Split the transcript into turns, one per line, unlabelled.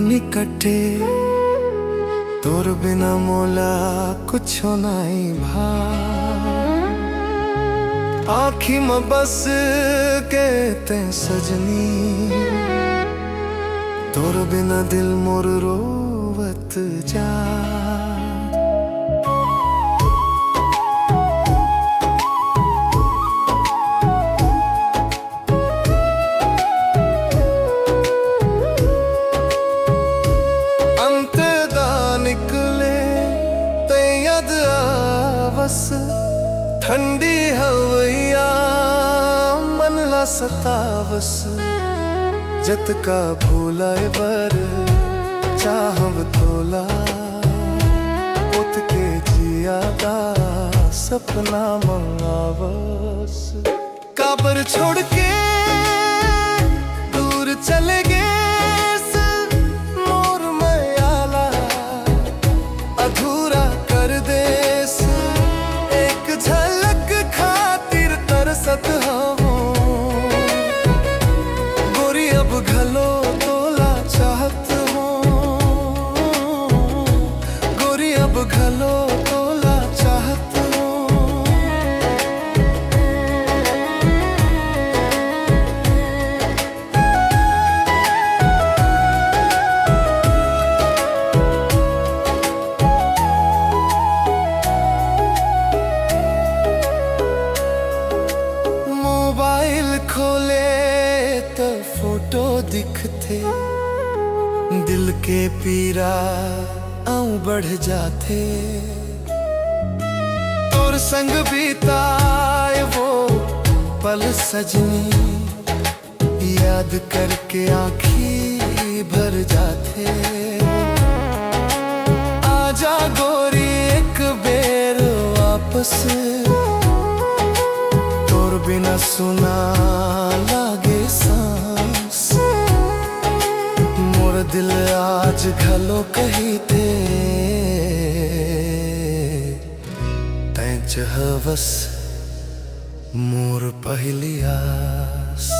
निकटे तोर बिना मोला कुछ नहीं भा आँखी में बस कहते सजनी तोर बिना दिल मोर रोवत जा ठंडी हवैया मन ला सतावस जत का भूलाए बर चाहव तोला पुत के जिया का सपना मंगावस काबर छोड़ के दूर चले गे मोर मयाला अधूरा कर दे सत गोरी अब घलो तोला चाहत हो गोरी अब घलो तोला चाहत हो खोले तो फोटो दिखते दिल के पीरा आऊं बढ़ जाते और संग बीताए वो पल सजनी याद करके आँखी भर जाते आजा गोरी एक बेर वापस बिना सुना लागे सांस मोर दिल आज घलो कही थे तैं चहवस मोर पहली आस।